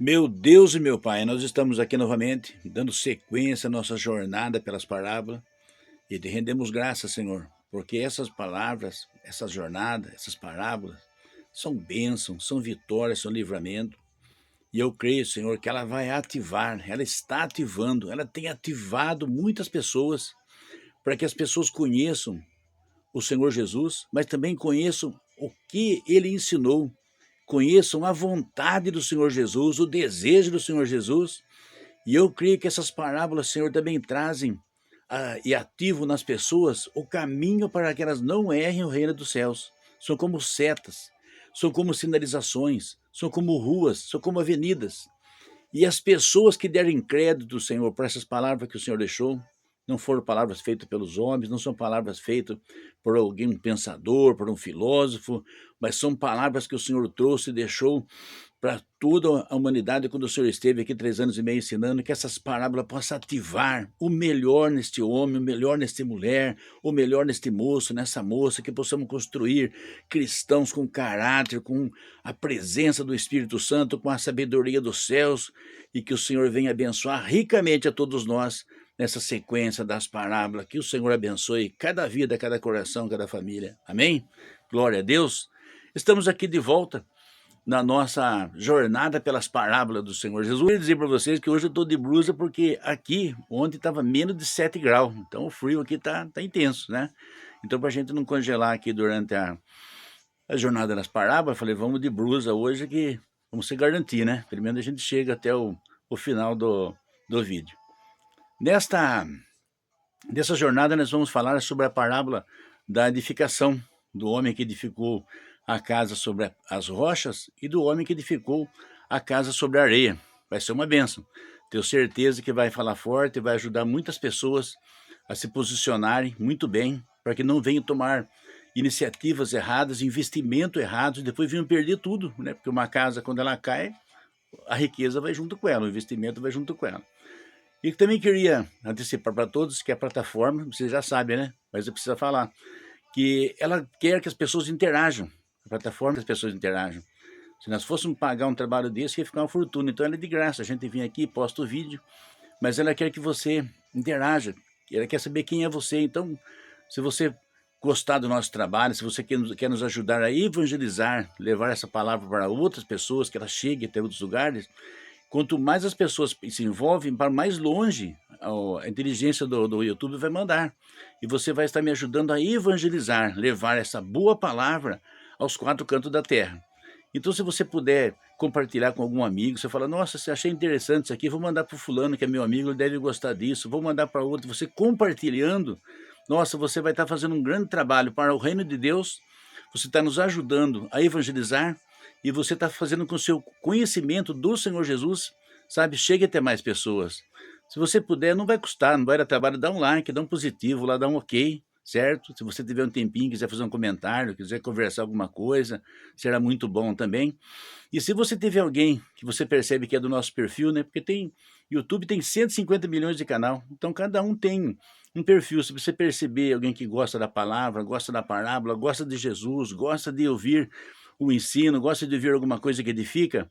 Meu Deus e meu Pai, nós estamos aqui novamente, dando sequência à nossa jornada pelas parábolas e te rendemos graças, Senhor, porque essas palavras, essa jornada, essas parábolas são bênçãos, são vitórias, são livramento. E eu creio, Senhor, que ela vai ativar, ela está ativando, ela tem ativado muitas pessoas para que as pessoas conheçam o Senhor Jesus, mas também conheçam o que ele ensinou, conheçam a vontade do Senhor Jesus, o desejo do Senhor Jesus. E eu creio que essas parábolas, Senhor, também trazem e ativam nas pessoas o caminho para que elas não errem o reino dos céus. São como setas, são como sinalizações, são como ruas, são como avenidas. E as pessoas que derem crédito, Senhor, para essas palavras que o Senhor deixou, não foram palavras feitas pelos homens, não são palavras feitas por alguém, um pensador, por um filósofo, mas são palavras que o Senhor trouxe e deixou para toda a humanidade quando o Senhor esteve aqui 3 anos e meio ensinando, que essas parábolas possam ativar o melhor neste homem, o melhor nesta mulher, o melhor neste moço, nessa moça, que possamos construir cristãos com caráter, com a presença do Espírito Santo, com a sabedoria dos céus, e que o Senhor venha abençoar ricamente a todos nós nessa sequência das parábolas. Que o Senhor abençoe cada vida, cada coração, cada família. Amém? Glória a Deus. Estamos aqui de volta na nossa jornada pelas parábolas do Senhor Jesus. Eu queria dizer para vocês que hoje eu estou de blusa porque aqui, ontem estava menos de 7 graus, então o frio aqui tá intenso, né? Então, para a gente não congelar aqui durante a jornada das parábolas, eu falei, vamos de blusa hoje que vamos se garantir, né? Pelo menos a gente chega até o final do vídeo. Nessa jornada nós vamos falar sobre a parábola da edificação, do homem que edificou a casa sobre as rochas e do homem que edificou a casa sobre a areia. Vai ser uma bênção. Tenho certeza que vai falar forte e vai ajudar muitas pessoas a se posicionarem muito bem, para que não venham tomar iniciativas erradas, investimento errados, e depois venham perder tudo, né? Porque uma casa, quando ela cai, a riqueza vai junto com ela, o investimento vai junto com ela. E também queria antecipar para todos que a plataforma, vocês já sabem, né? Mas eu preciso falar que ela quer que as pessoas interajam. A plataforma, que as pessoas interajam. Se nós fôssemos pagar um trabalho desse, ia ficar uma fortuna. Então ela é de graça. A gente vem aqui, posta o vídeo, mas ela quer que você interaja. Ela quer saber quem é você. Então, se você gostar do nosso trabalho, se você quer nos ajudar a evangelizar, levar essa palavra para outras pessoas, que ela chegue até outros lugares, quanto mais as pessoas se envolvem, para mais longe a inteligência do YouTube vai mandar. E você vai estar me ajudando a evangelizar, levar essa boa palavra aos 4 cantos da terra. Então, se você puder compartilhar com algum amigo, você fala, nossa, se achei interessante isso aqui, vou mandar para o fulano, que é meu amigo, ele deve gostar disso, vou mandar para outro. Você compartilhando, nossa, você vai estar fazendo um grande trabalho para o reino de Deus, você está nos ajudando a evangelizar, e você está fazendo com o seu conhecimento do Senhor Jesus, sabe, chegue até mais pessoas. Se você puder, não vai custar, não vai dar trabalho, dá um like, dá um positivo lá, dá um ok, certo? Se você tiver um tempinho, quiser fazer um comentário, quiser conversar alguma coisa, será muito bom também. E se você tiver alguém que você percebe que é do nosso perfil, né? Porque YouTube tem 150 milhões de canal, então cada um tem um perfil. Se você perceber alguém que gosta da palavra, gosta da parábola, gosta de Jesus, gosta de ouvir o ensino, gosta de ouvir alguma coisa que edifica,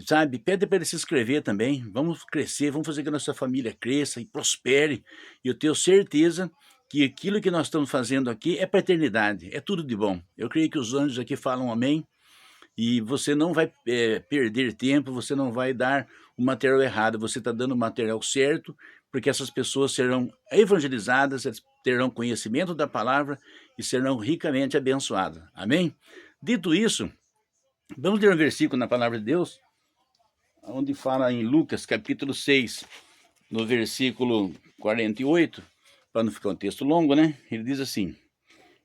sabe? Pede para ele se inscrever também. Vamos crescer, vamos fazer que a nossa família cresça e prospere. E eu tenho certeza que aquilo que nós estamos fazendo aqui é para a eternidade, é tudo de bom. Eu creio que os anjos aqui falam amém, e você não vai perder tempo, você não vai dar o material errado, você está dando o material certo, porque essas pessoas serão evangelizadas, elas terão conhecimento da palavra e serão ricamente abençoadas. Amém? Dito isso, vamos ler um versículo na palavra de Deus, onde fala em Lucas, capítulo 6, no versículo 48, para não ficar um texto longo, né? Ele diz assim,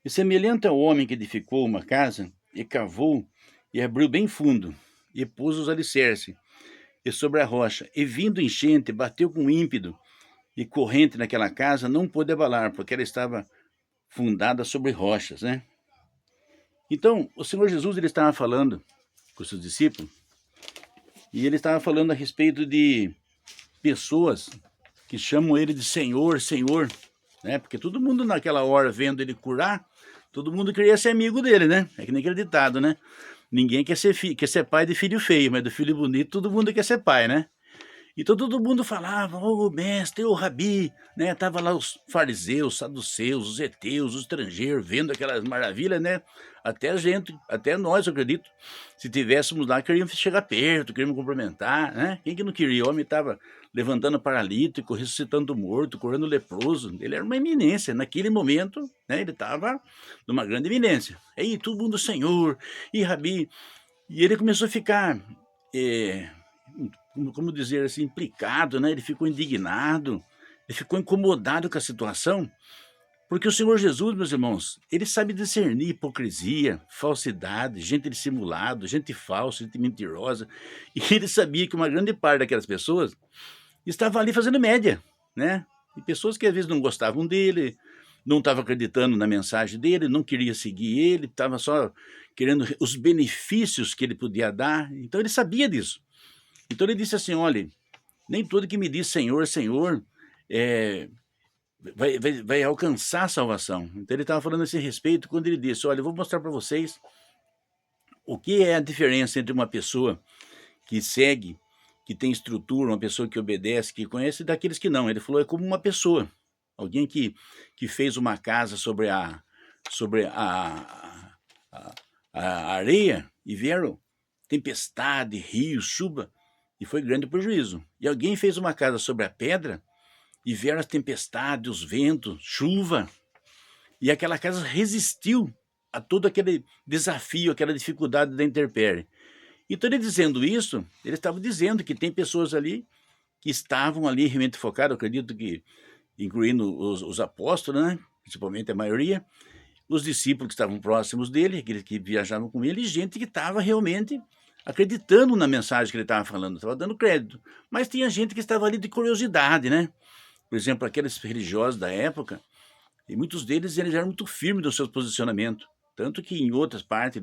e semelhante ao homem que edificou uma casa, e cavou, e abriu bem fundo, e pôs os alicerces, e sobre a rocha, e vindo enchente, bateu com ímpeto, e corrente naquela casa, não pôde abalar, porque ela estava fundada sobre rochas, né? Então, o Senhor Jesus, ele estava falando com os seus discípulos, e ele estava falando a respeito de pessoas que chamam ele de Senhor, Senhor, né? Porque todo mundo naquela hora, vendo ele curar, todo mundo queria ser amigo dele, né? É que nem aquele ditado, né? Ninguém quer ser pai de filho feio, mas do filho bonito todo mundo quer ser pai, né? Então todo mundo falava: "Ô mestre, ô rabi", né, tava lá os fariseus, saduceus, os heteus, os estrangeiros, vendo aquelas maravilhas, né, até a gente, até nós, eu acredito, se tivéssemos lá, queríamos chegar perto, queríamos cumprimentar, né, quem que não queria? O homem estava levantando paralítico, ressuscitando morto, curando leproso, ele era uma eminência, naquele momento, né, ele estava numa grande eminência. Aí todo mundo: "Senhor", e rabi, e ele começou a ficar, eh como dizer assim, implicado, né, ele ficou indignado, ele ficou incomodado com a situação, porque o Senhor Jesus, meus irmãos, ele sabe discernir hipocrisia, falsidade, gente dissimulado, gente falsa, gente mentirosa, e ele sabia que uma grande parte daquelas pessoas estava ali fazendo média, né, e pessoas que às vezes não gostavam dele, não estavam acreditando na mensagem dele, não queria seguir ele, estava só querendo os benefícios que ele podia dar, então ele sabia disso. Então ele disse assim: "Olhe, nem todo que me diz Senhor, Senhor, eh, vai alcançar a salvação". Então ele estava falando a esse respeito quando ele disse: "Olha, eu vou mostrar para vocês o que é a diferença entre uma pessoa que segue, que tem estrutura, uma pessoa que obedece, que conhece, e daqueles que não". Ele falou: "É como uma pessoa, alguém que fez uma casa sobre a a areia, e vieram tempestade, rio, chuva, e foi grande o prejuízo. E alguém fez uma casa sobre a pedra, e vieram as tempestades, os ventos, chuva, e aquela casa resistiu a todo aquele desafio, aquela dificuldade da intempérie". Então ele dizendo isso, ele estava dizendo que tem pessoas ali que estavam ali realmente focadas, eu acredito que incluindo os apóstolos, né, principalmente a maioria, os discípulos que estavam próximos dele, aqueles que viajavam com ele, e gente que estava realmente acreditando na mensagem que ele estava falando, estava dando crédito. Mas tinha gente que estava ali de curiosidade, né? Por exemplo, aqueles religiosos da época, e muitos deles eles eram muito firmes no seu posicionamento. Tanto que em outras partes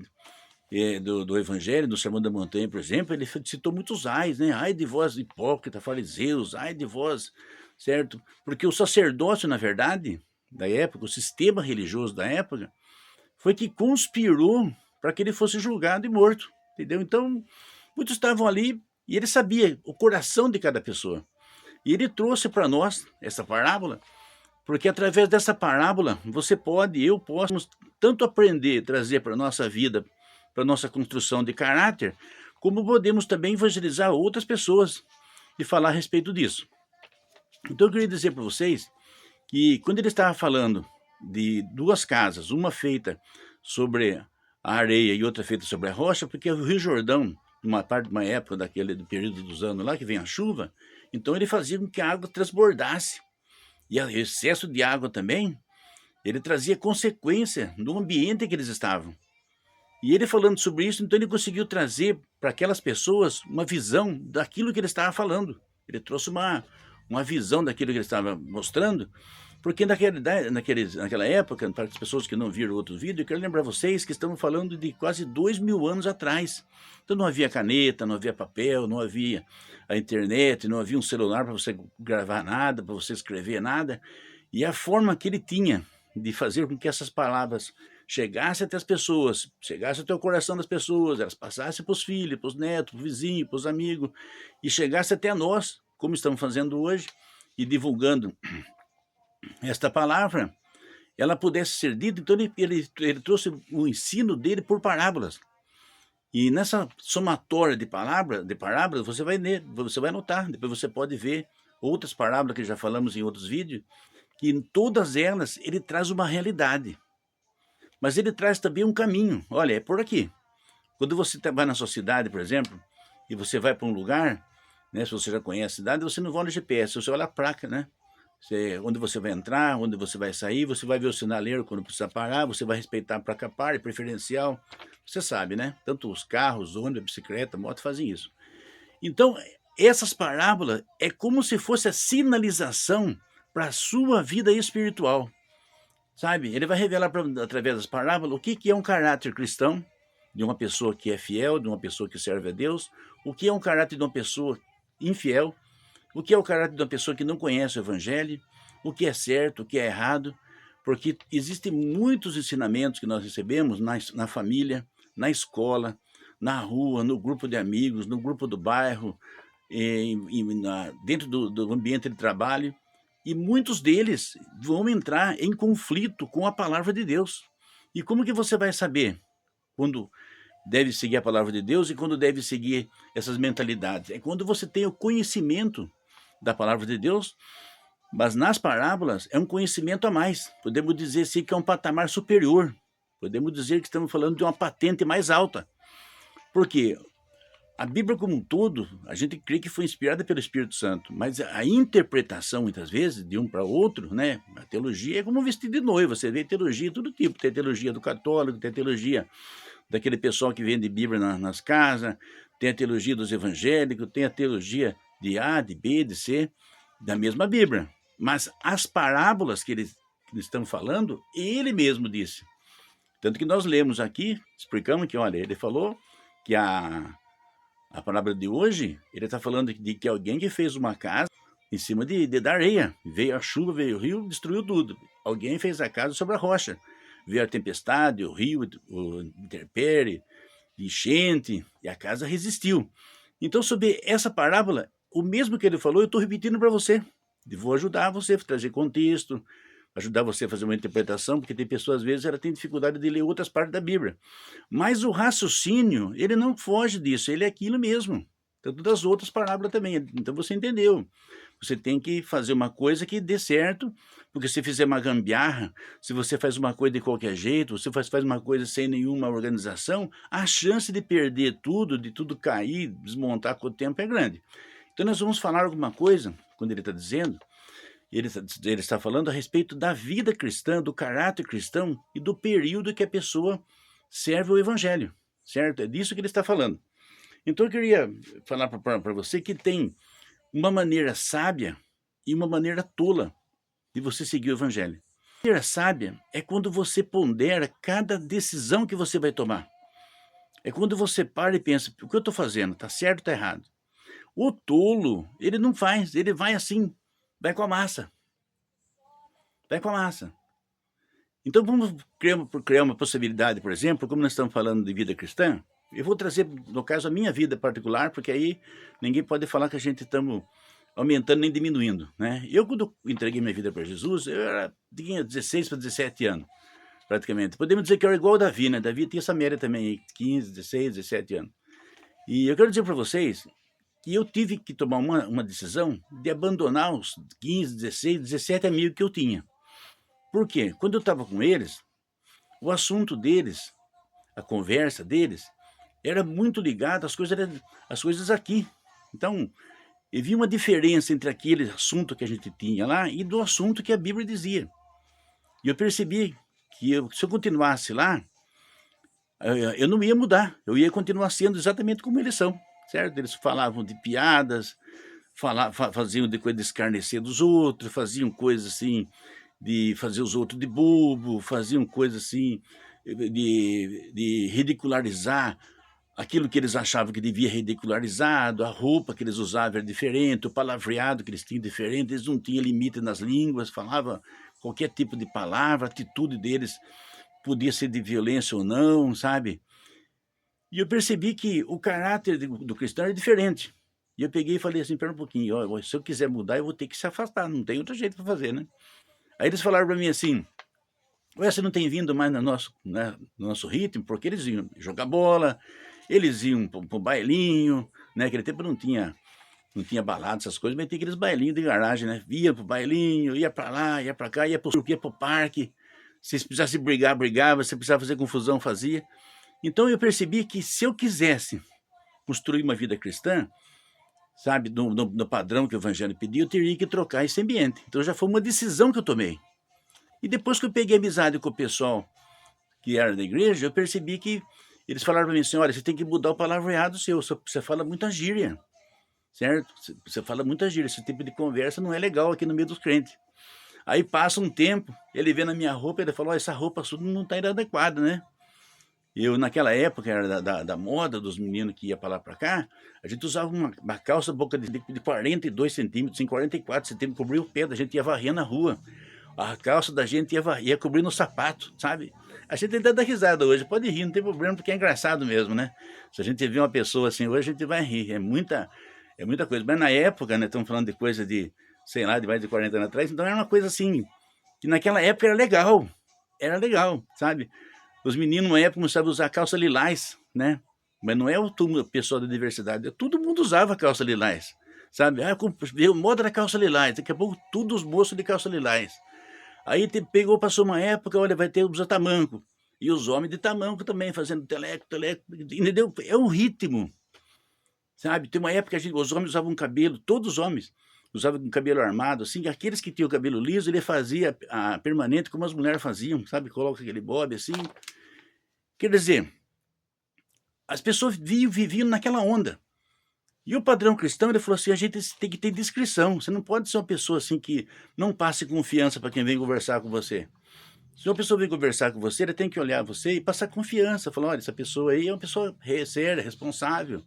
do Evangelho, do Sermão da Montanha, por exemplo, ele citou muitos ais, né? Ai de vós, hipócrita, fariseus, ai de vós, certo? Porque o sacerdócio, na verdade, da época, o sistema religioso da época, foi que conspirou para que ele fosse julgado e morto, entendeu? Então, muitos estavam ali e ele sabia o coração de cada pessoa. E ele trouxe para nós essa parábola, porque através dessa parábola você pode, eu posso tanto aprender, trazer para a nossa vida, para a nossa construção de caráter, como podemos também evangelizar outras pessoas e falar a respeito disso. Então eu queria dizer para vocês que quando ele estava falando de duas casas, uma feita sobre a areia e outra feita sobre a rocha, porque o Rio Jordão, numa parte, uma época daquele do período dos anos lá que vem a chuva, então ele fazia com que a água transbordasse. E o excesso de água também, ele trazia consequência no ambiente em que eles estavam. E ele falando sobre isso, então ele conseguiu trazer para aquelas pessoas uma visão daquilo que ele estava falando. Ele trouxe uma visão daquilo que ele estava mostrando, porque naquela época, para as pessoas que não viram outro vídeo, eu quero lembrar vocês que estamos falando de quase 2000 anos atrás. Então não havia caneta, não havia papel, não havia a internet, não havia um celular para você gravar nada, para você escrever nada. E a forma que ele tinha de fazer com que essas palavras chegassem até as pessoas, chegassem até o coração das pessoas, elas passassem para os filhos, para os netos, para os vizinhos, para os amigos, e chegassem até nós, como estamos fazendo hoje, e divulgando esta palavra, ela pudesse ser dita. Então ele trouxe o ensino dele por parábolas. E nessa somatória de parábolas, você vai ler, você vai notar, depois você pode ver outras parábolas que já falamos em outros vídeos, que em todas elas ele traz uma realidade. Mas ele traz também um caminho. Olha, é por aqui. Quando você vai na sua cidade, por exemplo, e você vai para um lugar, né, se você já conhece a cidade, você não vai no GPS, você olha a placa, né? Onde você vai entrar, onde você vai sair, você vai ver o sinaleiro quando precisa parar, você vai respeitar a placa pare, preferencial. Você sabe, né? Tanto os carros, ônibus, bicicleta, moto fazem isso. Então, essas parábolas é como se fosse a sinalização para a sua vida espiritual. Sabe? Ele vai revelar através das parábolas o que é um caráter cristão, de uma pessoa que é fiel, de uma pessoa que serve a Deus, o que é um caráter de uma pessoa infiel, o que é o caráter de uma pessoa que não conhece o Evangelho, o que é certo, o que é errado, porque existem muitos ensinamentos que nós recebemos na família, na escola, na rua, no grupo de amigos, no grupo do bairro, dentro do ambiente de trabalho, e muitos deles vão entrar em conflito com a palavra de Deus. E como que você vai saber quando deve seguir a palavra de Deus e quando deve seguir essas mentalidades? É quando você tem o conhecimento da palavra de Deus, mas nas parábolas é um conhecimento a mais. Podemos dizer sim que é um patamar superior. Podemos dizer que estamos falando de uma patente mais alta. Por quê? A Bíblia como um todo, a gente crê que foi inspirada pelo Espírito Santo, mas a interpretação, muitas vezes, de um para outro, né? A teologia é como um vestido de noiva, você vê teologia de todo tipo, tem teologia do católico, tem teologia daquele pessoal que vende Bíblia nas casas, tem a teologia dos evangélicos, tem a teologia de A, de B, de C, da mesma Bíblia. Mas as parábolas que eles estão falando, ele mesmo disse. Tanto que nós lemos aqui, explicamos que, olha, ele falou que a palavra de hoje, ele está falando de que alguém que fez uma casa em cima da areia. Veio a chuva, veio o rio, destruiu tudo. Alguém fez a casa sobre a rocha. Veio a tempestade, o rio, o intempérie, enchente, e a casa resistiu. Então, sobre essa parábola, o mesmo que ele falou, eu estou repetindo para você. E vou ajudar você a trazer contexto, ajudar você a fazer uma interpretação, porque tem pessoas, às vezes, ela tem dificuldade de ler outras partes da Bíblia. Mas o raciocínio, ele não foge disso, ele é aquilo mesmo. Tanto das outras parábolas também. Então você entendeu. Você tem que fazer uma coisa que dê certo, porque se fizer uma gambiarra, se você faz uma coisa de qualquer jeito, se você faz uma coisa sem nenhuma organização, a chance de perder tudo, de tudo cair, desmontar com o tempo é grande. Então nós vamos falar alguma coisa, quando ele está dizendo, ele está falando a respeito da vida cristã, do caráter cristão e do período que a pessoa serve o evangelho, certo? É disso que ele está falando. Então eu queria falar para você que tem uma maneira sábia e uma maneira tola de você seguir o evangelho. A maneira sábia é quando você pondera cada decisão que você vai tomar. É quando você para e pensa, o que eu estou fazendo? Está certo ou está errado? O tolo, ele não faz, ele vai assim, vai com a massa. Vai com a massa. Então vamos criar uma possibilidade, por exemplo, como nós estamos falando de vida cristã, eu vou trazer, no caso, a minha vida particular, porque aí ninguém pode falar que a gente estamos aumentando nem diminuindo, né? Eu, quando entreguei minha vida para Jesus, tinha 16 para 17 anos, praticamente. Podemos dizer que eu era igual o Davi, né? Davi tinha essa média também, 15, 16, 17 anos. E eu quero dizer para vocês que eu tive que tomar uma decisão de abandonar os 15, 16, 17 amigos que eu tinha. Por quê? Quando eu estava com eles, o assunto deles, a conversa deles, era muito ligado às coisas aqui. Então, eu vi uma diferença entre aquele assunto que a gente tinha lá e do assunto que a Bíblia dizia. E eu percebi que se eu continuasse lá, eu não ia mudar, eu ia continuar sendo exatamente como eles são, certo? Eles falavam de piadas, faziam de coisa de escarnecer dos outros, faziam coisas assim, de fazer os outros de bobo, faziam coisas assim, de ridicularizar aquilo que eles achavam que devia ridicularizado, a roupa que eles usavam era diferente, o palavreado que eles tinham diferente, eles não tinham limite nas línguas, falavam qualquer tipo de palavra, a atitude deles podia ser de violência ou não, sabe? E eu percebi que o caráter do cristão é diferente. E eu peguei e falei assim, espera um pouquinho, ó, se eu quiser mudar, eu vou ter que se afastar, não tem outro jeito para fazer, né? Aí eles falaram para mim assim, ué, você não tem vindo mais no nosso ritmo, porque eles iam jogar bola, eles iam para o bailinho, né? Naquele tempo não tinha balada, essas coisas, mas tinha aqueles bailinhos de garagem, né? Ia pro bailinho, ia para lá, ia para cá, ia pro parque. Se precisasse brigar, brigava, se precisava fazer confusão, fazia. Então eu percebi que se eu quisesse construir uma vida cristã, sabe, no padrão que o evangelho pediu, eu teria que trocar esse ambiente. Então já foi uma decisão que eu tomei. E depois que eu peguei amizade com o pessoal que era da igreja, eu percebi que eles falaram para mim assim, olha, você tem que mudar o palavreado seu, você fala muita gíria, certo? Você fala muita gíria, esse tipo de conversa não é legal aqui no meio dos crentes. Aí passa um tempo, ele vê na minha roupa, ele falou, essa roupa sua não está inadequada, né? Eu, naquela época, era da moda dos meninos que ia para lá para cá, a gente usava uma calça boca de 42 centímetros, em 44 centímetros, cobria o pé, a gente ia varrer na rua. A calça da gente ia cobrindo o sapato, sabe? A gente tenta dar risada hoje, pode rir, não tem problema, porque é engraçado mesmo, né? Se a gente vê uma pessoa assim hoje, a gente vai rir, é muita coisa. Mas na época, né, estamos falando de coisa de, sei lá, de mais de 40 anos atrás, então era uma coisa assim, que naquela época era legal, sabe? Os meninos na época começavam a usar calça lilás, né? Mas não é o pessoal da diversidade, todo mundo usava calça lilás, sabe? Ah, veio moda da calça lilás, daqui a pouco todos os moços de calça lilás. Aí pegou, passou uma época, olha, vai ter os tamanco. E os homens de tamanco também, fazendo teleco, teleco, entendeu? É um ritmo, sabe? Tem uma época que os homens usavam cabelo, todos os homens usavam um cabelo armado, assim, aqueles que tinham o cabelo liso, ele fazia a permanente como as mulheres faziam, sabe? Coloca aquele bob assim. Quer dizer, as pessoas viviam naquela onda. E o padrão cristão, ele falou assim, a gente tem que ter discrição, você não pode ser uma pessoa assim que não passe confiança para quem vem conversar com você. Se uma pessoa vem conversar com você, ele tem que olhar você e passar confiança, falar, olha, essa pessoa aí é uma pessoa séria, responsável,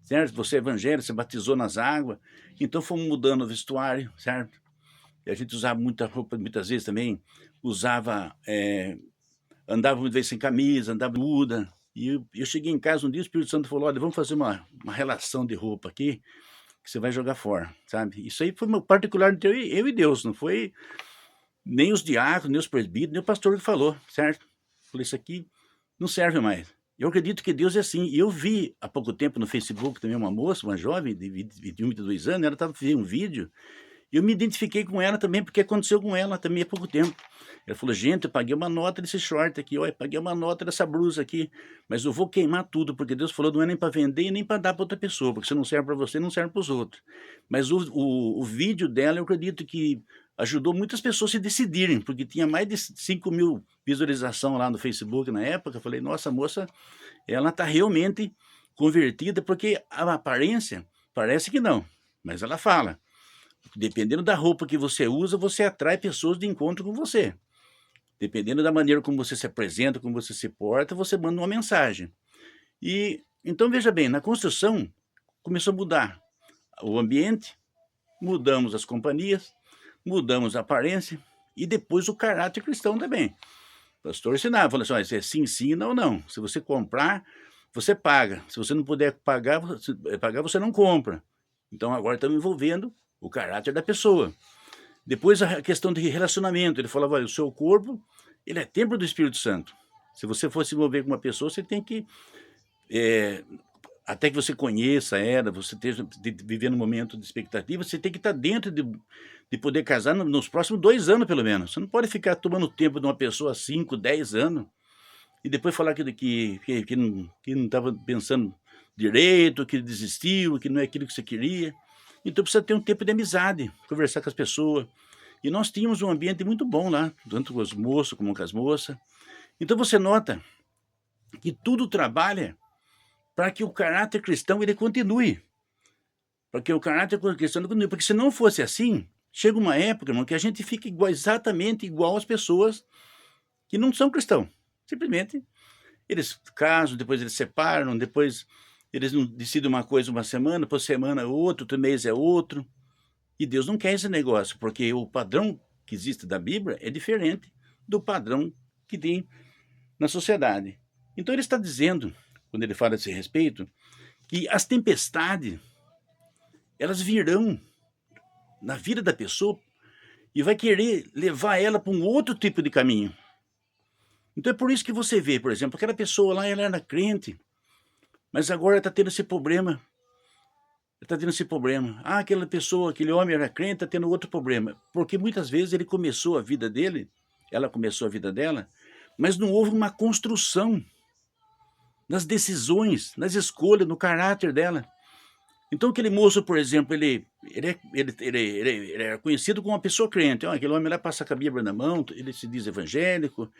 certo? Você é evangélico, você batizou nas águas, então fomos mudando o vestuário, certo? E a gente usava muita roupa, muitas vezes também, andava muitas vezes sem camisa, andava muda. E eu cheguei em casa um dia, o Espírito Santo falou, olha, vamos fazer uma relação de roupa aqui, que você vai jogar fora, sabe? Isso aí foi particular entre eu e Deus, não foi nem os diáconos, nem os presbíteros, nem o pastor que falou, certo? Falei, isso aqui não serve mais. Eu acredito que Deus é assim. E eu vi há pouco tempo no Facebook também uma moça, uma jovem de 21, 22 anos, ela estava fazendo um vídeo, e eu me identifiquei com ela também, porque aconteceu com ela também há pouco tempo. Ela falou, gente, eu paguei uma nota desse short aqui, olha, paguei uma nota dessa blusa aqui, mas eu vou queimar tudo, porque Deus falou, não é nem para vender e nem para dar para outra pessoa, porque se não serve para você, não serve para os outros. Mas o vídeo dela, eu acredito que ajudou muitas pessoas a se decidirem, porque tinha mais de 5.000 visualizações lá no Facebook na época. Eu falei, nossa, a moça, ela está realmente convertida, porque a aparência parece que não, mas ela fala. Dependendo da roupa que você usa, você atrai pessoas de encontro com você. Dependendo da maneira como você se apresenta, como você se porta, você manda uma mensagem. E então veja bem, na construção começou a mudar o ambiente, mudamos as companhias, mudamos a aparência e depois o caráter cristão também. O pastor ensinava, falou assim, olha, é sim, sim, não, não. Se você comprar, você paga. Se você não puder pagar, você não compra. Então agora estamos envolvendo o caráter da pessoa. Depois a questão de relacionamento, ele falava, olha, o seu corpo, ele é templo do Espírito Santo. Se você for se envolver com uma pessoa, você tem que, até que você conheça ela, você esteja vivendo um momento de expectativa, você tem que estar dentro de poder casar nos próximos 2 anos, pelo menos. Você não pode ficar tomando tempo de uma pessoa 5, 10 anos, e depois falar que não estava pensando direito, que desistiu, que não é aquilo que você queria. Então precisa ter um tempo de amizade, conversar com as pessoas. E nós tínhamos um ambiente muito bom lá, tanto com os moços como com as moças. Então você nota que tudo trabalha para que o caráter cristão ele continue. Para que o caráter cristão continue. Porque se não fosse assim, chega uma época, irmão, que a gente fica exatamente igual às pessoas que não são cristãos. Simplesmente, eles casam, depois eles separam, depois eles não decidem uma coisa uma semana, por semana outro mês é outro. E Deus não quer esse negócio, porque o padrão que existe da Bíblia é diferente do padrão que tem na sociedade. Então ele está dizendo, quando ele fala a esse respeito, que as tempestades, elas virão na vida da pessoa e vai querer levar ela para um outro tipo de caminho. Então é por isso que você vê, por exemplo, aquela pessoa lá, ela era crente, mas agora está tendo esse problema. Está tendo esse problema. Ah, aquela pessoa, aquele homem era crente, está tendo outro problema. Porque muitas vezes ele começou a vida dele, ela começou a vida dela, mas não houve uma construção nas decisões, nas escolhas, no caráter dela. Então aquele moço, por exemplo, ele é conhecido como uma pessoa crente. Aquele homem lá passa com a Bíblia na mão, ele se diz evangélico.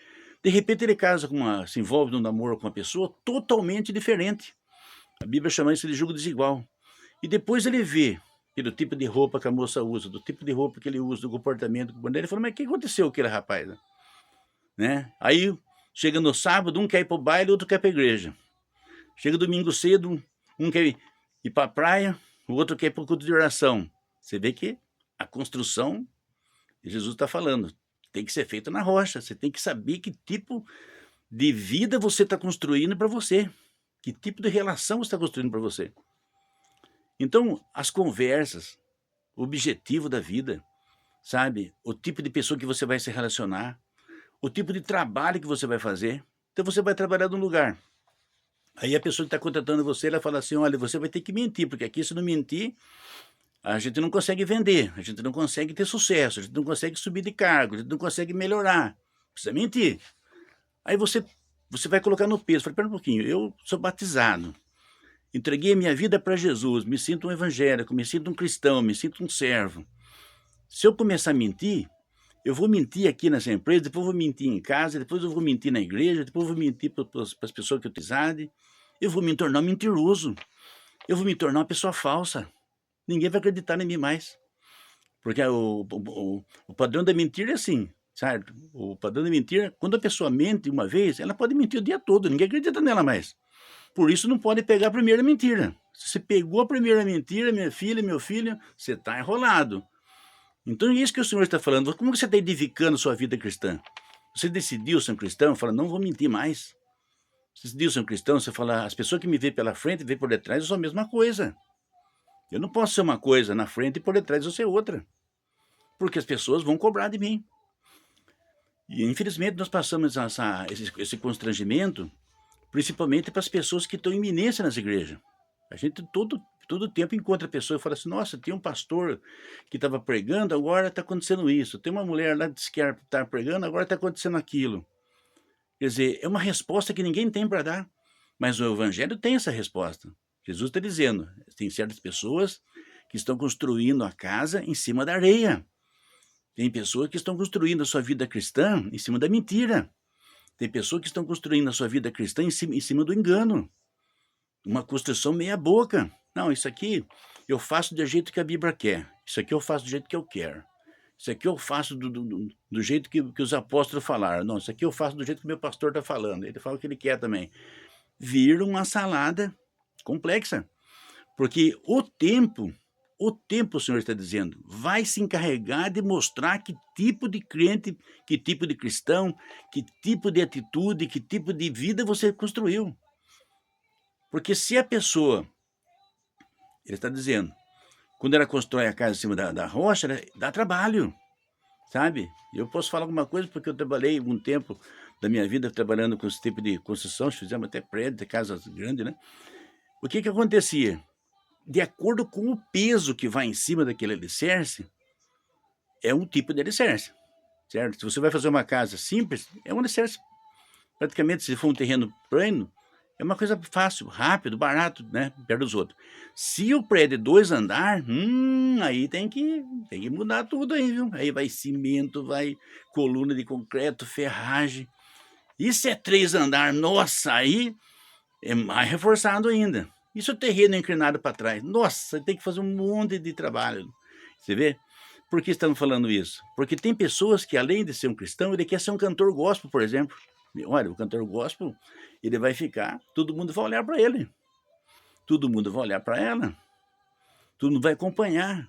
De repente ele casa se envolve num namoro com uma pessoa totalmente diferente. A Bíblia chama isso de julgo desigual. E depois ele vê pelo tipo de roupa que a moça usa, do tipo de roupa que ele usa, do comportamento. Ele fala, mas o que aconteceu com aquele rapaz? Né? Aí, chega no sábado, um quer ir para o baile, outro quer ir para a igreja. Chega domingo cedo, um quer ir para a praia, o outro quer ir para o culto de oração. Você vê que a construção, Jesus está falando, tem que ser feita na rocha. Você tem que saber que tipo de vida você está construindo para você? Que tipo de relação você está construindo para você? Então, as conversas, o objetivo da vida, sabe? O tipo de pessoa que você vai se relacionar, o tipo de trabalho que você vai fazer. Então, você vai trabalhar num lugar. Aí a pessoa que está contratando você, ela fala assim: olha, você vai ter que mentir, porque aqui, se não mentir, a gente não consegue vender, a gente não consegue ter sucesso, a gente não consegue subir de cargo, a gente não consegue melhorar. Precisa mentir. Aí você vai colocar no peso. Fala: espera um pouquinho, eu sou batizado, entreguei a minha vida para Jesus, me sinto um evangélico, me sinto um cristão, me sinto um servo. Se eu começar a mentir, eu vou mentir aqui nessa empresa, depois eu vou mentir em casa, depois eu vou mentir na igreja, depois eu vou mentir para as pessoas que eu tenho, eu vou me tornar um mentiroso, eu vou me tornar uma pessoa falsa. Ninguém vai acreditar em mim mais. Porque o padrão da mentira é assim, certo? O padrão da mentira, quando a pessoa mente uma vez, ela pode mentir o dia todo, ninguém acredita nela mais. Por isso não pode pegar a primeira mentira. Se você pegou a primeira mentira, minha filha, meu filho, você está enrolado. Então é isso que o Senhor está falando. Como você está edificando sua vida cristã? Você decidiu ser um cristão, fala: não vou mentir mais. Você decidiu ser um cristão, você fala: as pessoas que me veem pela frente e veem por detrás, eu sou a mesma coisa. Eu não posso ser uma coisa na frente e por detrás eu ser outra. Porque as pessoas vão cobrar de mim. E infelizmente nós passamos esse constrangimento, principalmente para as pessoas que estão em iminência nas igrejas. A gente todo tempo encontra pessoas e fala assim: nossa, tem um pastor que estava pregando, agora está acontecendo isso. Tem uma mulher lá que está pregando, agora está acontecendo aquilo. Quer dizer, é uma resposta que ninguém tem para dar. Mas o Evangelho tem essa resposta. Jesus está dizendo: tem certas pessoas que estão construindo a casa em cima da areia. Tem pessoas que estão construindo a sua vida cristã em cima da mentira. Tem pessoas que estão construindo a sua vida cristã em cima do engano. Uma construção meia boca. Não, isso aqui eu faço do jeito que a Bíblia quer. Isso aqui eu faço do jeito que eu quero. Isso aqui eu faço do jeito que os apóstolos falaram. Não, isso aqui eu faço do jeito que o meu pastor está falando. Ele fala o que ele quer também. Vira uma salada complexa. Porque o tempo, o Senhor está dizendo, vai se encarregar de mostrar que tipo de crente, que tipo de cristão, que tipo de atitude, que tipo de vida você construiu. Porque se a pessoa, ele está dizendo, quando ela constrói a casa em cima da rocha, dá trabalho, sabe? Eu posso falar alguma coisa porque eu trabalhei um tempo da minha vida trabalhando com esse tipo de construção, fizemos até prédios, casas grandes, né? O que acontecia? De acordo com o peso que vai em cima daquele alicerce, é um tipo de alicerce, certo? Se você vai fazer uma casa simples, é um alicerce. Praticamente, se for um terreno plano, é uma coisa fácil, rápido, barato, né? Perto dos outros. Se o prédio é 2 andares, aí tem que mudar tudo aí, viu? Aí vai cimento, vai coluna de concreto, ferragem. E se é 3 andares, nossa, aí é mais reforçado ainda. E se o terreno é inclinado para trás? Nossa, tem que fazer um monte de trabalho. Você vê? Por que estamos falando isso? Porque tem pessoas que, além de ser um cristão, ele quer ser um cantor gospel, por exemplo. Olha, o cantor gospel, ele vai ficar, todo mundo vai olhar para ele. Todo mundo vai olhar para ela. Todo mundo vai acompanhar.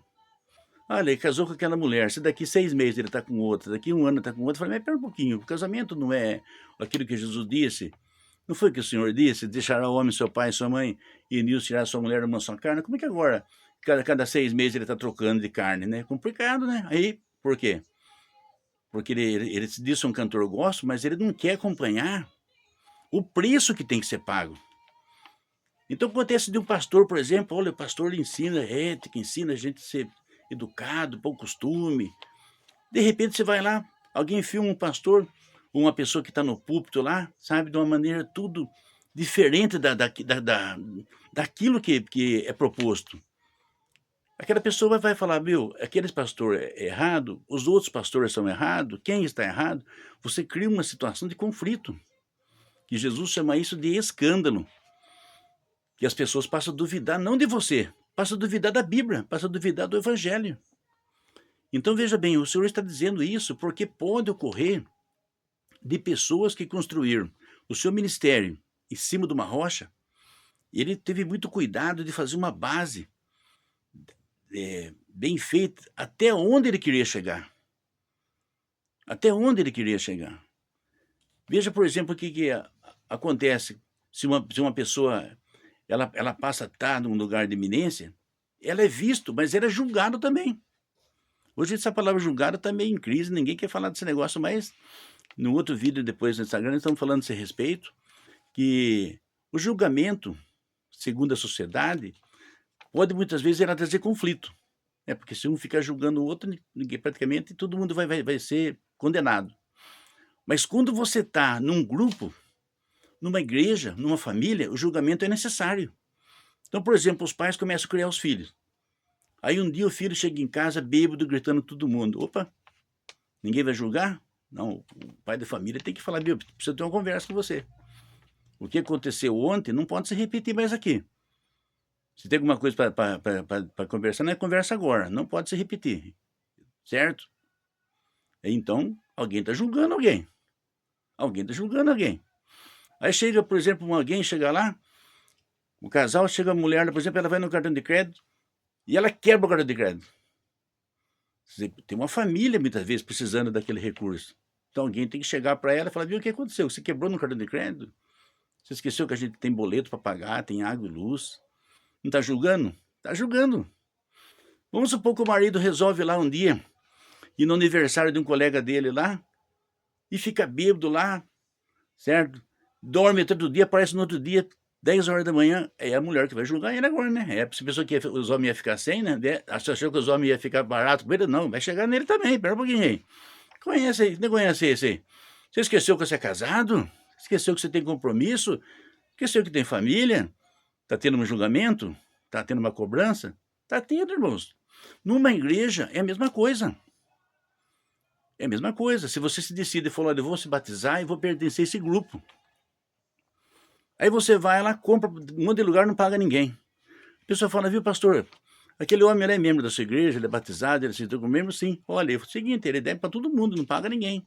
Olha, ele casou com aquela mulher, se daqui 6 meses ele está com outra, daqui 1 ano ele está com outra, eu falei: mas pera um pouquinho, o casamento não é aquilo que Jesus disse? Não foi o que o Senhor disse? Deixará o homem seu pai e sua mãe, e nisso tirar sua mulher uma só carne? Como é que agora, cada 6 meses ele está trocando de carne, né? Complicado, né? Aí, por quê? Porque ele se diz um cantor gospel, mas ele não quer acompanhar o preço que tem que ser pago. Então acontece de um pastor, por exemplo, olha, o pastor ensina ética, ensina a gente a ser educado, bom costume. De repente você vai lá, alguém filma um pastor, uma pessoa que está no púlpito lá, sabe, de uma maneira tudo diferente daquilo que é proposto. Aquela pessoa vai falar: meu, aquele pastor é errado, os outros pastores são errados, quem está errado? Você cria uma situação de conflito, que Jesus chama isso de escândalo. Que as pessoas passam a duvidar não de você, passam a duvidar da Bíblia, passam a duvidar do Evangelho. Então veja bem, o Senhor está dizendo isso porque pode ocorrer de pessoas que construíram o seu ministério em cima de uma rocha. E ele teve muito cuidado de fazer uma base bem feita até onde ele queria chegar. Até onde ele queria chegar. Veja, por exemplo, o que acontece se uma pessoa ela passa a estar num lugar de eminência, ela é visto, mas ela é julgado também. Hoje essa palavra julgado está meio em crise, ninguém quer falar desse negócio, mas no outro vídeo depois no Instagram nós estamos falando a esse respeito, que o julgamento, segundo a sociedade, pode muitas vezes ela trazer conflito, né, porque se um ficar julgando o outro, ninguém praticamente todo mundo vai ser condenado. Mas quando você está num grupo, numa igreja, numa família, o julgamento é necessário. Então, por exemplo, os pais começam a criar os filhos. Aí um dia o filho chega em casa bêbado, gritando com todo mundo. Opa, ninguém vai julgar? Não, o pai da família tem que falar, meu, precisa ter uma conversa com você. O que aconteceu ontem não pode se repetir mais aqui. Se tem alguma coisa para conversar, não é conversa agora, não pode se repetir, certo? Então, alguém está julgando alguém. Alguém está julgando alguém. Aí chega, por exemplo, alguém chega lá, o casal chega a mulher, por exemplo, ela vai no cartão de crédito e ela quebra o cartão de crédito. Tem uma família, muitas vezes, precisando daquele recurso. Então alguém tem que chegar para ela e falar, viu, o que aconteceu? Você quebrou no cartão de crédito? Você esqueceu que a gente tem boleto para pagar, tem água e luz? Não está julgando? Está julgando. Vamos supor que o marido resolve lá um dia, ir no aniversário de um colega dele lá, e fica bêbado lá, certo? Dorme todo dia, aparece no outro dia, 10 horas da manhã, é a mulher que vai julgar ele agora, né? É, você pensou que os homens iam ficar sem, né? Você achou que os homens iam ficar baratos com ele? Não, vai chegar nele também, pera um pouquinho aí. Conhece aí, não conhece esse aí? Você esqueceu que você é casado? Esqueceu que você tem compromisso? Esqueceu que tem família? Tá tendo um julgamento? Tá tendo uma cobrança? Tá tendo, irmãos. Numa igreja é a mesma coisa. É a mesma coisa. Se você se decide e falar, olha, eu vou se batizar e vou pertencer a esse grupo. Aí você vai lá, compra um monte de lugar, não paga ninguém. A pessoa fala, viu, pastor, aquele homem ele é membro da sua igreja, ele é batizado, ele se tornou membro, sim. Olha, é o seguinte, ele deve para todo mundo, não paga ninguém.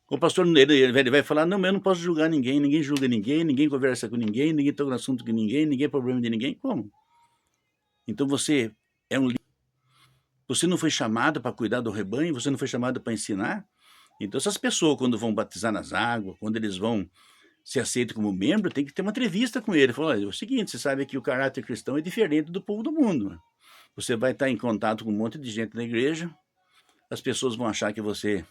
O pastor ele vai falar, não, mas eu não posso julgar ninguém, ninguém julga ninguém conversa com ninguém toca no assunto com ninguém é problema de ninguém. Como? Então você é um... Você não foi chamado para cuidar do rebanho, você não foi chamado para ensinar? Então essas pessoas, quando vão batizar nas águas, quando eles vão se aceitam como membro, tem que ter uma entrevista com ele. Fala, olha, é o seguinte, você sabe que o caráter cristão é diferente do povo do mundo. Você vai estar em contato com um monte de gente na igreja, as pessoas vão achar que você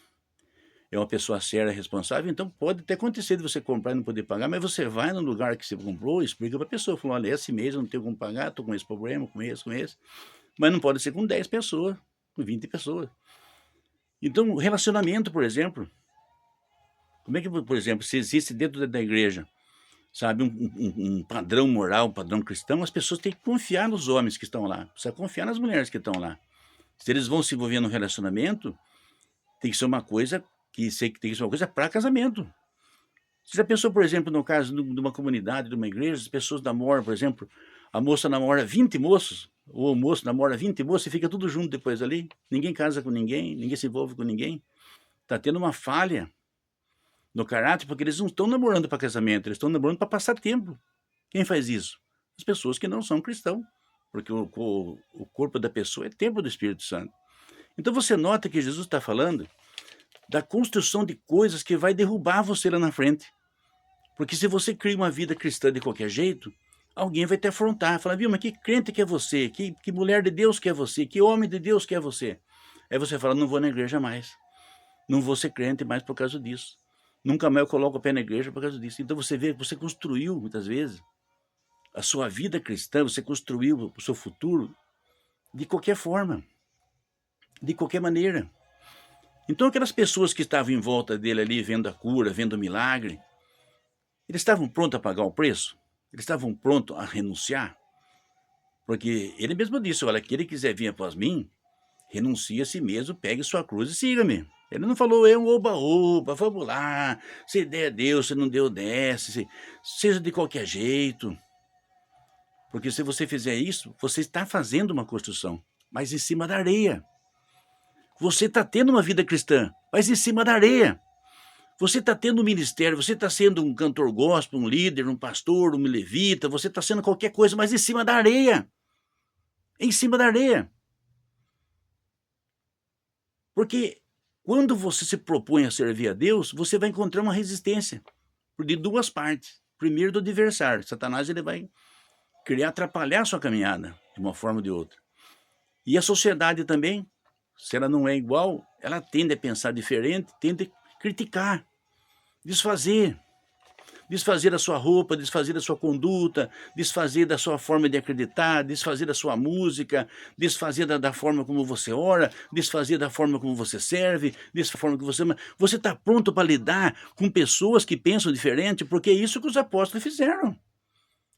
é uma pessoa séria, responsável, então pode até acontecer de você comprar e não poder pagar, mas você vai no lugar que você comprou, explica para a pessoa, fala, olha, esse mês eu não tenho como pagar, estou com esse problema, com esse, mas não pode ser com 10 pessoas, com 20 pessoas. Então, relacionamento, por exemplo, como é que, por exemplo, se existe dentro da igreja, sabe, um padrão moral, um padrão cristão, as pessoas têm que confiar nos homens que estão lá, precisa confiar nas mulheres que estão lá. Se eles vão se envolver num relacionamento, tem que ser uma coisa tem que ser uma coisa para casamento. Você já pensou, por exemplo, no caso de uma comunidade, de uma igreja, as pessoas namoram, por exemplo, a moça namora 20 moços, ou o moço namora 20 moços e fica tudo junto depois ali, ninguém casa com ninguém se envolve com ninguém. Está tendo uma falha no caráter, porque eles não estão namorando para casamento, eles estão namorando para passar tempo. Quem faz isso? As pessoas que não são cristãos, porque o corpo da pessoa é templo do Espírito Santo. Então você nota que Jesus está falando da construção de coisas que vai derrubar você lá na frente. Porque se você cria uma vida cristã de qualquer jeito, alguém vai te afrontar, falar, viu, mas que crente que é você? Que mulher de Deus que é você? Que homem de Deus que é você? Aí você fala, não vou na igreja mais. Não vou ser crente mais por causa disso. Nunca mais eu coloco o pé na igreja por causa disso. Então você vê, você construiu, muitas vezes, a sua vida cristã, você construiu o seu futuro de qualquer forma, de qualquer maneira. Então aquelas pessoas que estavam em volta dele ali, vendo a cura, vendo o milagre, eles estavam prontos a pagar o preço? Eles estavam prontos a renunciar? Porque ele mesmo disse, olha, aquele que quiser vir após mim, renuncie a si mesmo, pegue sua cruz e siga-me. Ele não falou, é um oba-oba, vamos lá, se der, Deus, se não deu, desce, seja de qualquer jeito. Porque se você fizer isso, você está fazendo uma construção, mas em cima da areia. Você está tendo uma vida cristã, mas em cima da areia. Você está tendo um ministério, você está sendo um cantor gospel, um líder, um pastor, um levita, você está sendo qualquer coisa, mas em cima da areia. Em cima da areia. Porque Quando você se propõe a servir a Deus, você vai encontrar uma resistência de duas partes. Primeiro, do adversário. Satanás ele vai querer atrapalhar a sua caminhada, de uma forma ou de outra. E a sociedade também, se ela não é igual, ela tende a pensar diferente, tende a criticar, desfazer. Desfazer a sua roupa, desfazer da sua conduta, desfazer da sua forma de acreditar, desfazer da sua música, desfazer da forma como você ora, desfazer da forma como você serve, dessa forma que você ama. Você está pronto para lidar com pessoas que pensam diferente, porque é isso que os apóstolos fizeram.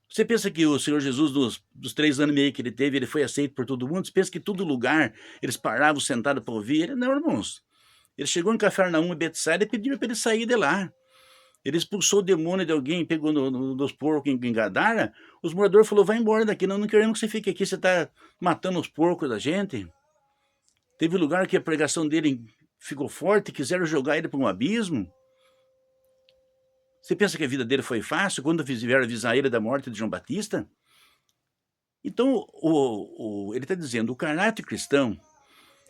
Você pensa que o Senhor Jesus, dos 3 anos e meio que ele teve, ele foi aceito por todo mundo? Você pensa que em todo lugar eles paravam sentados para ouvir ele? Não, irmãos. Ele chegou em Cafarnaum e Betsaida e pediram para ele sair de lá. Ele expulsou o demônio de alguém, pegou nos porcos em Gadara. Os moradores falaram, vai embora daqui, não queremos que você fique aqui, você está matando os porcos da gente. Teve lugar que a pregação dele ficou forte, quiseram jogar ele para um abismo. Você pensa que a vida dele foi fácil quando vieram avisar ele da morte de João Batista? Então, ele está dizendo, o caráter cristão,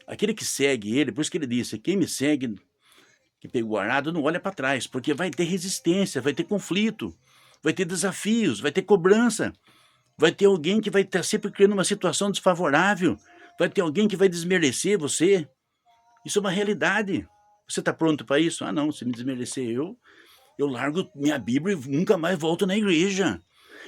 aquele que segue ele, por isso que ele disse, quem me segue, que pegou o arado, não olha para trás, porque vai ter resistência, vai ter conflito, vai ter desafios, vai ter cobrança, vai ter alguém que vai estar sempre criando uma situação desfavorável, vai ter alguém que vai desmerecer você. Isso é uma realidade. Você está pronto para isso? Ah, não, se me desmerecer eu largo minha Bíblia e nunca mais volto na igreja.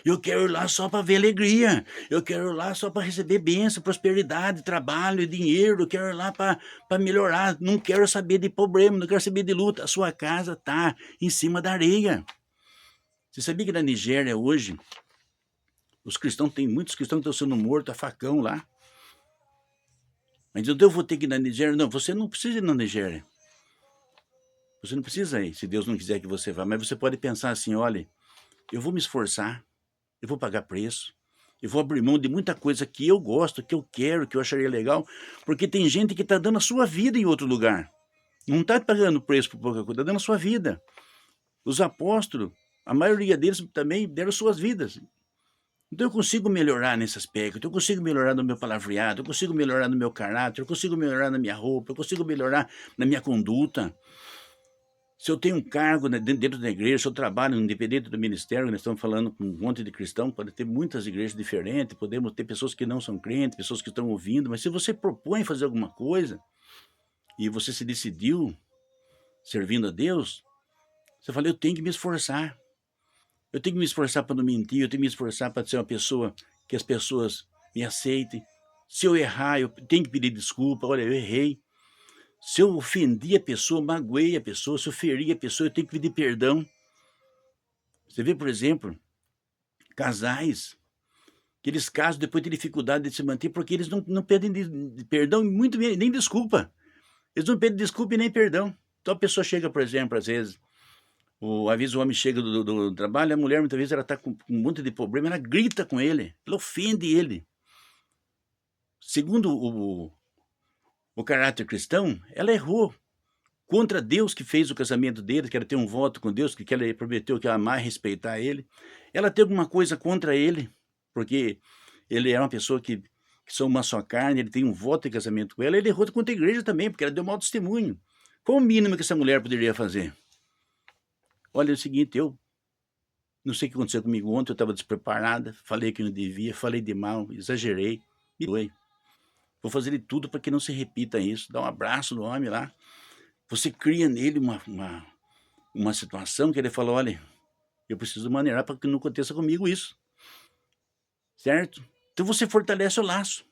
Eu quero ir lá só para ver alegria. Eu quero ir lá só para receber bênção, prosperidade, trabalho, dinheiro. Eu quero ir lá para melhorar. Não quero saber de problema, não quero saber de luta. A sua casa está em cima da areia. Você sabia que na Nigéria hoje, muitos cristãos que estão sendo mortos a facão lá? Mas então eu vou ter que ir na Nigéria? Não, você não precisa ir na Nigéria. Você não precisa ir, se Deus não quiser que você vá. Mas você pode pensar assim, olha, eu vou me esforçar, eu vou pagar preço, eu vou abrir mão de muita coisa que eu gosto, que eu quero, que eu acharia legal, porque tem gente que está dando a sua vida em outro lugar. Não está pagando preço por pouca coisa, está dando a sua vida. Os apóstolos, a maioria deles também deram suas vidas. Então eu consigo melhorar nesse aspecto, eu consigo melhorar no meu palavreado, eu consigo melhorar no meu caráter, eu consigo melhorar na minha roupa, eu consigo melhorar na minha conduta. Se eu tenho um cargo dentro da igreja, se eu trabalho independente do ministério, nós estamos falando com um monte de cristão, pode ter muitas igrejas diferentes, podemos ter pessoas que não são crentes, pessoas que estão ouvindo, mas se você propõe fazer alguma coisa e você se decidiu servindo a Deus, você fala, eu tenho que me esforçar. Eu tenho que me esforçar para não mentir, eu tenho que me esforçar para ser uma pessoa que as pessoas me aceitem. Se eu errar, eu tenho que pedir desculpa, olha, eu errei. Se eu ofendi a pessoa, magoei a pessoa, se eu feri a pessoa, eu tenho que pedir perdão. Você vê, por exemplo, casais que eles casam depois de dificuldade de se manter porque eles não pedem perdão, muito nem desculpa. Eles não pedem desculpa e nem perdão. Então a pessoa chega, por exemplo, às vezes, às vezes o homem chega do trabalho, a mulher muitas vezes ela está com um monte de problema, ela grita com ele, ela ofende ele. Segundo o caráter cristão, ela errou contra Deus que fez o casamento dele, que ela tem um voto com Deus, que ela prometeu que ia amar e respeitar ele. Ela tem alguma coisa contra ele, porque ele é uma pessoa que são uma só carne, ele tem um voto de casamento com ela, ele errou contra a igreja também, porque ela deu mau testemunho. Qual o mínimo que essa mulher poderia fazer? Olha, é o seguinte, eu não sei o que aconteceu comigo ontem, eu estava despreparada, falei que não devia, falei de mal, exagerei, me doei. Vou fazer de tudo para que não se repita isso. Dá um abraço no homem lá. Você cria nele uma situação que ele fala, olha, eu preciso maneirar para que não aconteça comigo isso. Certo? Então você fortalece o laço.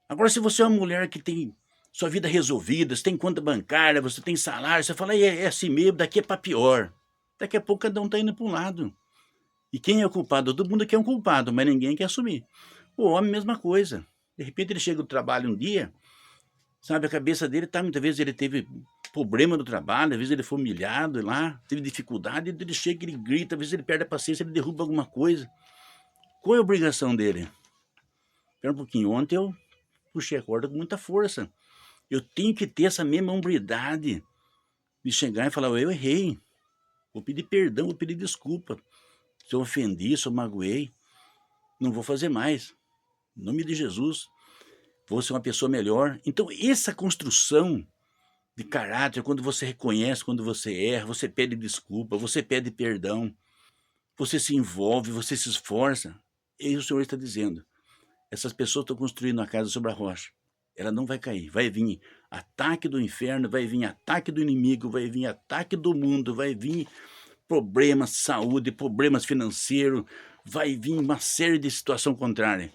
Agora, se você é uma mulher que tem sua vida resolvida, você tem conta bancária, você tem salário, você fala, é assim mesmo, daqui é para pior. Daqui a pouco cada um está indo para um lado. E quem é o culpado? Todo mundo quer um culpado, mas ninguém quer assumir. O homem, mesma coisa. De repente ele chega do trabalho um dia, sabe, a cabeça dele tá, muitas vezes ele teve problema no trabalho, às vezes ele foi humilhado lá, teve dificuldade, ele chega, ele grita, às vezes ele perde a paciência, ele derruba alguma coisa. Qual é a obrigação dele? Espera um pouquinho, ontem eu puxei a corda com muita força. Eu tenho que ter essa mesma hombridade de chegar e falar, eu errei, vou pedir perdão, vou pedir desculpa. Se eu ofendi, se eu magoei, não vou fazer mais. Em nome de Jesus, vou ser uma pessoa melhor. Então, essa construção de caráter, quando você reconhece quando você erra, você pede desculpa, você pede perdão, você se envolve, você se esforça. E aí o Senhor está dizendo: essas pessoas estão construindo a casa sobre a rocha. Ela não vai cair. Vai vir ataque do inferno, vai vir ataque do inimigo, vai vir ataque do mundo, vai vir problemas de saúde, problemas financeiros, vai vir uma série de situação contrária.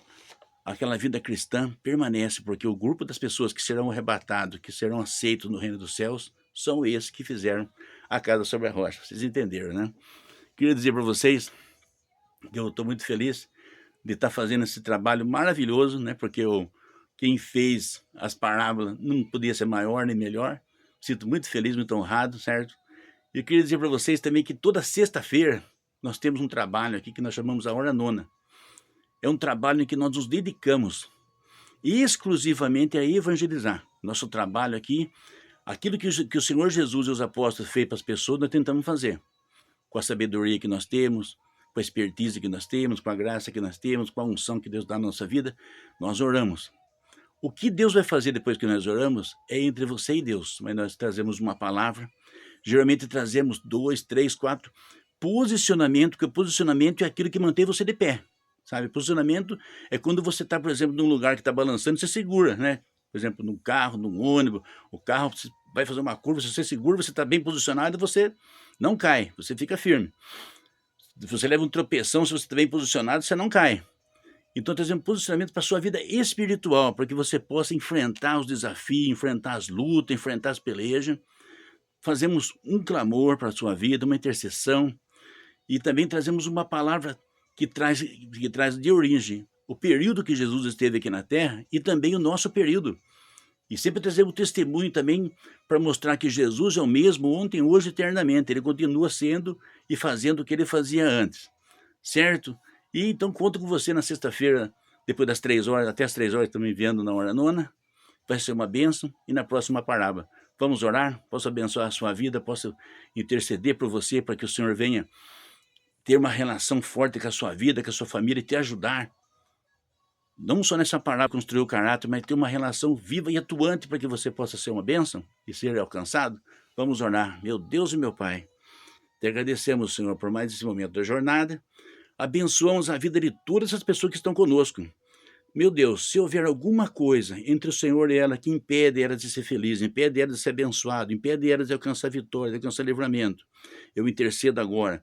Aquela vida cristã permanece, porque o grupo das pessoas que serão arrebatados, que serão aceitos no reino dos céus, são esses que fizeram a casa sobre a rocha. Vocês entenderam, né? Queria dizer para vocês que eu estou muito feliz de estar fazendo esse trabalho maravilhoso, né? Porque quem fez as parábolas não podia ser maior nem melhor. Sinto muito feliz, muito honrado, certo? E eu queria dizer para vocês também que toda sexta-feira nós temos um trabalho aqui que nós chamamos a Hora Nona. É um trabalho em que nós nos dedicamos exclusivamente a evangelizar. Nosso trabalho aqui, aquilo que o Senhor Jesus e os apóstolos fez para as pessoas, nós tentamos fazer. Com a sabedoria que nós temos, com a expertise que nós temos, com a graça que nós temos, com a unção que Deus dá na nossa vida, nós oramos. O que Deus vai fazer depois que nós oramos é entre você e Deus. Mas nós trazemos uma palavra, geralmente trazemos 2, 3, 4 posicionamento, porque o posicionamento é aquilo que mantém você de pé. Sabe, posicionamento é quando você está, por exemplo, num lugar que está balançando, você segura, né? Por exemplo, num carro, num ônibus, o carro vai fazer uma curva, se você segura, você está bem posicionado, você não cai, você fica firme. Se você leva um tropeção, se você está bem posicionado, você não cai. Então, trazendo posicionamento para a sua vida espiritual, para que você possa enfrentar os desafios, enfrentar as lutas, enfrentar as pelejas. Fazemos um clamor para a sua vida, uma intercessão, e também trazemos uma palavra que traz de origem o período que Jesus esteve aqui na Terra e também o nosso período. E sempre trazemos testemunho também para mostrar que Jesus é o mesmo ontem, hoje e eternamente. Ele continua sendo e fazendo o que ele fazia antes, certo? E então conto com você na sexta-feira, depois das 3 horas, até as 3 horas estamos enviando na Hora Nona. Vai ser uma bênção e na próxima parábola. Vamos orar? Posso abençoar a sua vida, posso interceder por você para que o Senhor venha ter uma relação forte com a sua vida, com a sua família e te ajudar. Não só nessa palavra construir o caráter, mas ter uma relação viva e atuante para que você possa ser uma bênção e ser alcançado. Vamos orar. Meu Deus e meu Pai, te agradecemos, Senhor, por mais esse momento da jornada. Abençoamos a vida de todas as pessoas que estão conosco. Meu Deus, se houver alguma coisa entre o Senhor e ela que impede elas de ser felizes, impede elas de ser abençoadas, impede elas de alcançar vitória, de alcançar livramento, eu intercedo agora.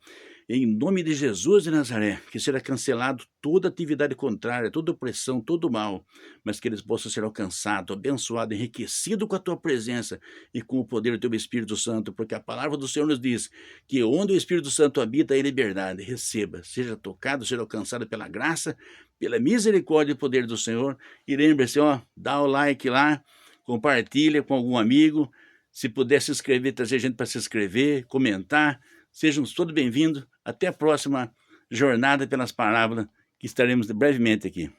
Em nome de Jesus de Nazaré, que será cancelado toda atividade contrária, toda opressão, todo mal, mas que eles possam ser alcançados, abençoados, enriquecidos com a tua presença e com o poder do teu Espírito Santo, porque a palavra do Senhor nos diz que onde o Espírito Santo habita, é liberdade. Receba, seja tocado, seja alcançado pela graça, pela misericórdia e poder do Senhor. E lembre-se, dá o like lá, compartilha com algum amigo. Se puder se inscrever, trazer gente para se inscrever, comentar. Sejam todos bem-vindos. Até a próxima jornada pelas parábolas, que estaremos brevemente aqui.